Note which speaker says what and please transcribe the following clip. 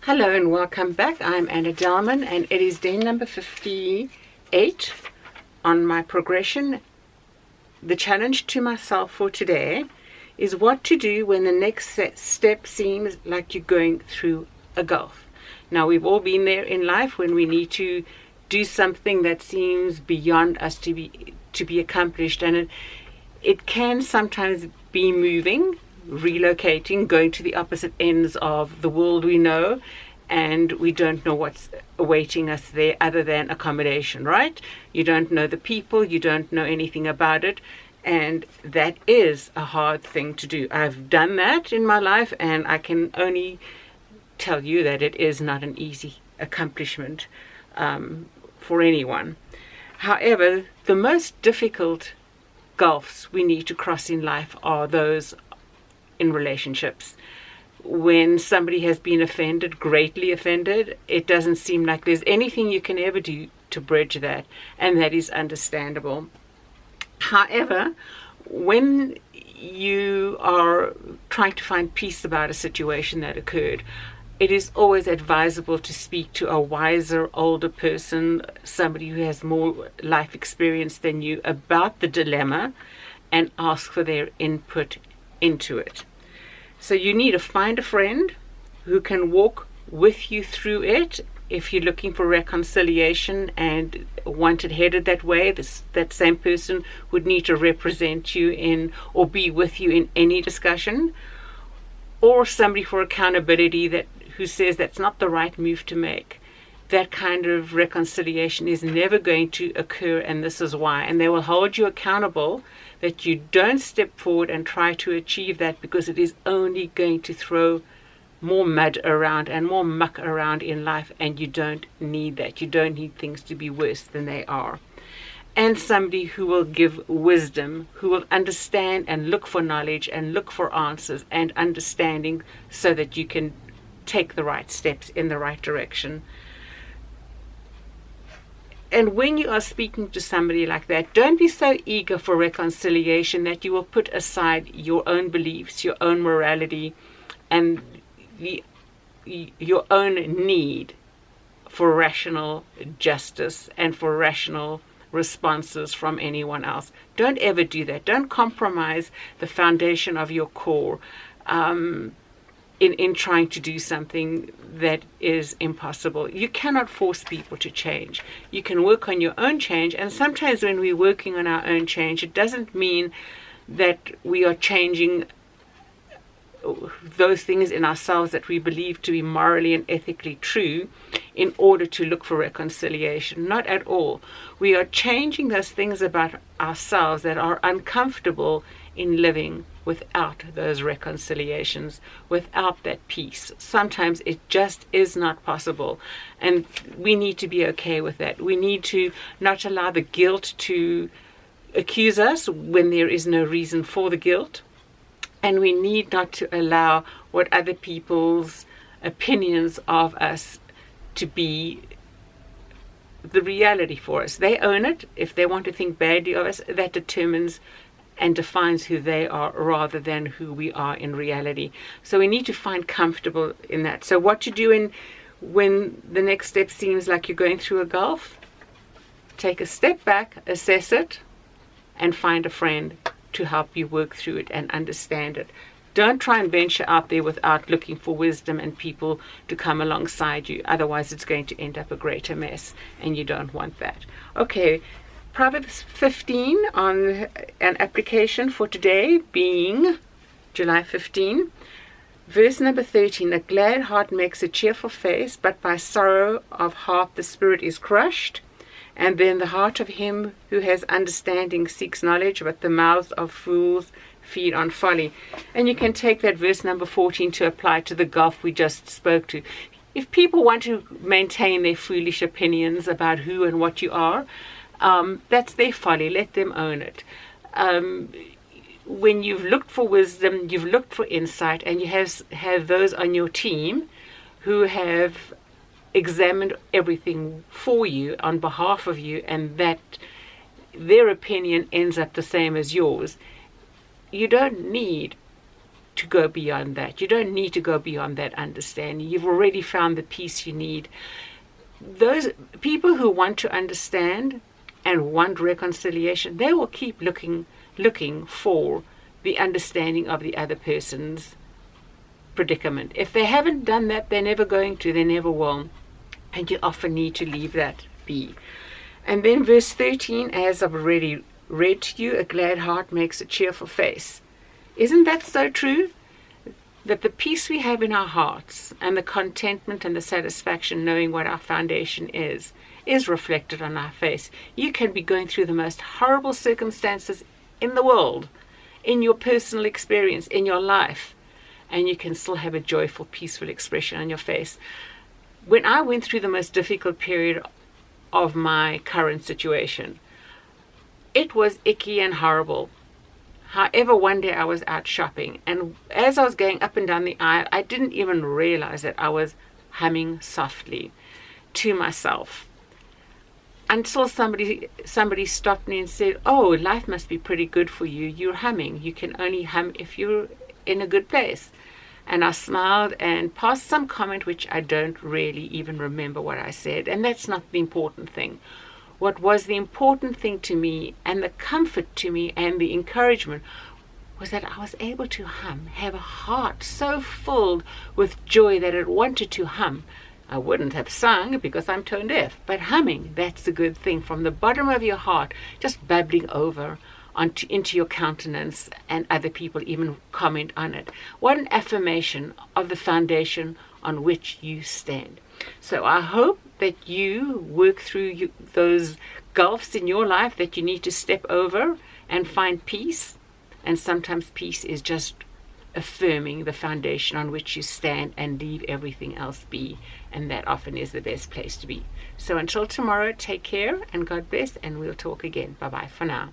Speaker 1: Hello and welcome back. I'm Anna Delman and it is day number 58 on my progression. The challenge to myself for today is what to do when the next step seems like you're going through a gulf. Now, we've all been there in life when we need to do something that seems beyond us to be accomplished, and it can sometimes be moving, relocating, going to the opposite ends of the world we know, and we don't know what's awaiting us there other than accommodation, right? You don't know the people, you don't know anything about it, and that is a hard thing to do. I've done that in my life, and I can only tell you that it is not an easy accomplishment for anyone. However, the most difficult gulfs we need to cross in life are those in relationships. When somebody has been offended, greatly offended, it doesn't seem like there's anything you can ever do to bridge that, and that is understandable. However, when you are trying to find peace about a situation that occurred, it is always advisable to speak to a wiser, older person, somebody who has more life experience than you, about the dilemma and ask for their input into it. So you need to find a friend who can walk with you through it. If you're looking for reconciliation and want it headed that way, that same person would need to represent you in or be with you in any discussion, or somebody for accountability who says that's not the right move to make. That kind of reconciliation is never going to occur, and this is why. And they will hold you accountable that you don't step forward and try to achieve that, because it is only going to throw more mud around and more muck around in life, and you don't need that. You don't need things to be worse than they are. And somebody who will give wisdom, who will understand and look for knowledge and look for answers and understanding, so that you can take the right steps in the right direction. And when you are speaking to somebody like that, don't be so eager for reconciliation that you will put aside your own beliefs, your own morality, and your own need for rational justice and for rational responses from anyone else. Don't ever do that. Don't compromise the foundation of your core in trying to do something that is impossible. You cannot force people to change. You can work on your own change, and sometimes when we're working on our own change, it doesn't mean that we are changing those things in ourselves that we believe to be morally and ethically true in order to look for reconciliation. Not at all. We are changing those things about ourselves that are uncomfortable in living without those reconciliations, without that peace. Sometimes it just is not possible, and we need to be okay with that. We need to not allow the guilt to accuse us when there is no reason for the guilt, and we need not to allow what other people's opinions of us to be the reality for us. They own it. If they want to think badly of us, that determines and defines who they are rather than who we are in reality. So we need to find comfortable in that. So what to do when the next step seems like you're going through a gulf? Take a step back, assess it, and find a friend to help you work through it and understand it. Don't try and venture out there without looking for wisdom and people to come alongside you. Otherwise, it's going to end up a greater mess, and you don't want that. Okay, Proverbs 15 on an application for today, being July 15. Verse number 13, a glad heart makes a cheerful face, but by sorrow of heart the spirit is crushed. And then the heart of him who has understanding seeks knowledge, but the mouths of fools feed on folly. And you can take that verse number 14 to apply to the gulf we just spoke to. If people want to maintain their foolish opinions about who and what you are, that's their folly. Let them own it. When you've looked for wisdom, you've looked for insight, and you have those on your team who have examined everything for you on behalf of you, and that their opinion ends up the same as yours, you don't need to go beyond that. You don't need to go beyond that understanding. You've already found the peace you need. Those people who want to understand and want reconciliation, they will keep looking for the understanding of the other person's predicament. If they haven't done that, they're never going to, they never will. And you often need to leave that be. And then verse 13, as I've already read to you, a glad heart makes a cheerful face. Isn't that so true? That the peace we have in our hearts and the contentment and the satisfaction knowing what our foundation is reflected on our face. You can be going through the most horrible circumstances in the world, in your personal experience, in your life, and you can still have a joyful, peaceful expression on your face. When I went through the most difficult period of my current situation, it was icky and horrible. However, one day I was out shopping, and as I was going up and down the aisle, I didn't even realize that I was humming softly to myself, until somebody stopped me and said, "Oh, life must be pretty good for you. You're humming. You can only hum if you're in a good place." And I smiled and passed some comment which I don't really even remember what I said. And that's not the important thing. What was the important thing to me, and the comfort to me and the encouragement, was that I was able to hum, have a heart so filled with joy that it wanted to hum. I wouldn't have sung because I'm tone deaf, but humming, that's a good thing. From the bottom of your heart, just bubbling over into your countenance, and other people even comment on it. What an affirmation of the foundation on which you stand. So I hope that you work through those gulfs in your life that you need to step over and find peace. And sometimes peace is just affirming the foundation on which you stand and leave everything else be. And that often is the best place to be. So until tomorrow, take care and God bless, and we'll talk again. Bye-bye for now.